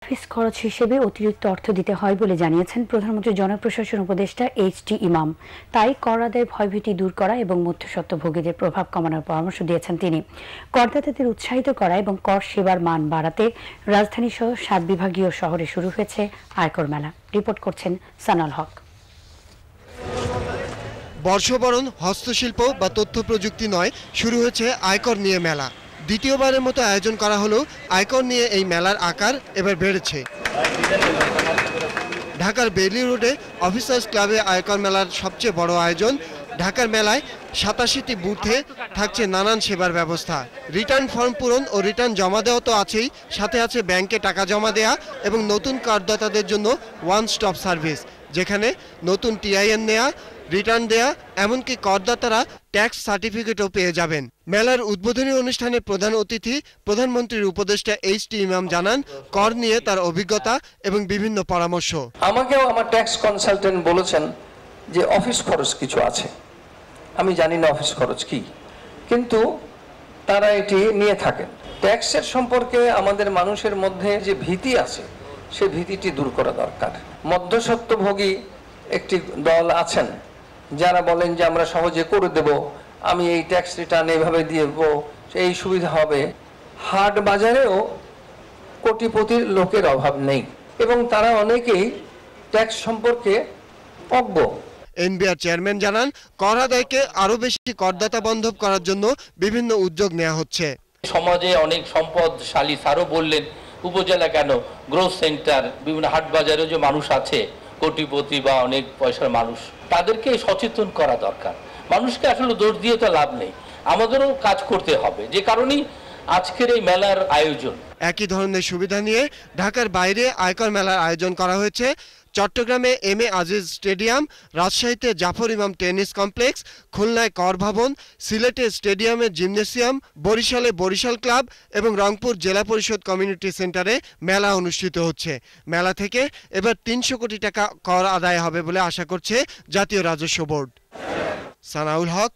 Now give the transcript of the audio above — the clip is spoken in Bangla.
অফিস খরচ হিসেবে অতিরিক্ত অর্থ দিতে হয় বলে জানিয়েছেন প্রধানমন্ত্রীর জনপ্রশাসন উপদেষ্টা এইচ.টি. ইমাম। তাই কর আদায়ে ভয়ভীতি দূর করা এবং মধ্যস্বত্বভোগীদের প্রভাব কমানোর পরামর্শ দিয়েছেন তিনি। করদাতাদের উৎসাহিত করা এবং কর সেবার মান বাড়াতে রাজধানীসহ ৭ বিভাগীয় শহরে শুরু হয়েছে আয়কর মেলা। রিপোর্ট করছেন সানাল হক। বর্ষবরণ, হস্তশিল্প বা তথ্য প্রযুক্তি নয়, শুরু হয়েছে আয়কর নিয়ে মেলা। দ্বিতীয়বারের মতো আয়োজন করা হলেও আয়কর নিয়ে এই মেলার আকার এবার বেড়েছে। ঢাকার বেইলি রোডে অফিসার্স ক্লাবে আয়কর মেলার সবচেয়ে বড় আয়োজন। ঢাকার মেলায় ৮৭টি বুথে থাকছে নানান সেবার ব্যবস্থা। রিটার্ন ফর্ম পূরণ ও রিটার্ন জমা দেওয়া তো আছেই, সাথে আছে ব্যাংকে টাকা জমা দেয়া এবং নতুন করদাতাদের জন্য ওয়ান স্টপ সার্ভিস, যেখানে নতুন টিআইএন নেয়া, রিটার্ন দেয়া, এমনকি করদাতারা ট্যাক্স সার্টিফিকেটও পেয়ে যাবেন। মেলার উদ্বোধনী অনুষ্ঠানে প্রধান অতিথি প্রধানমন্ত্রীর উপদেষ্টা এইচ.টি. ইমাম জানান কর নিয়ে তার অভিজ্ঞতা এবং বিভিন্ন পরামর্শ। আমাকেও আমার ট্যাক্স কনসালটেন্ট বলেছেন যে অফিস খরচ কিছু আছে, আমি জানি না অফিস খরচ কি, কিন্তু তারা এটি নিয়ে থাকেন। ট্যাক্সের সম্পর্কে আমাদের মানুষের মধ্যে যে ভীতি আছে, সে ভীতিটি দূর করা দরকার। মধ্যস্বত্বভোগী একটি দল আছেন যারা বলেন যে আমরা সহজে করে দেব, আমি এই ট্যাক্স রিটার্ন এইভাবে দিয়ে দেবো, এই সুবিধা হবে। হাট বাজারেও কোটিপতির লোকের অভাব নেই এবং তারা অনেকেই ট্যাক্স সম্পর্কে অজ্ঞ। এনবিআর চেয়ারম্যান জানান কর আদায়কে আরো বেশি করদাতা বান্ধব করার জন্য বিভিন্ন উদ্যোগ নেওয়া হচ্ছে। সমাজে অনেক সম্পদশালী, স্যারও বললেন উপজেলা কেন, গ্রোথ সেন্টার, বিভিন্ন হাট বাজারে যে মানুষ আছে কোটিপতি বা অনেক পয়সার মানুষ, তাদেরকে সচেতন করা দরকার। মানুষকে আসলে দোষ দিয়ে তো লাভ নেই, আমাদেরও কাজ করতে হবে, যে কারণেই আজকের এই মেলার আয়োজন। একই ধরনের সুবিধা নিয়ে ঢাকার বাইরে আয়কর মেলার আয়োজন করা হয়েছে। চট্টগ্রামে এম.এ. আজিজ স্টেডিয়াম, রাজশাহীতে জাফর ইমাম টেনিস কমপ্লেক্স, খুলনায় কর ভবন, সিলেটে স্টেডিয়ামের জিমনেসিয়াম, বরিশালে বরিশাল ক্লাব এবং রংপুর জেলা পরিষদ কমিউনিটি সেন্টারে মেলা অনুষ্ঠিত হচ্ছে। মেলা থেকে এবার ৩০০ কোটি টাকা কর আদায় হবে বলে আশা করছে জাতীয় রাজস্ব বোর্ড। সানাউল হক।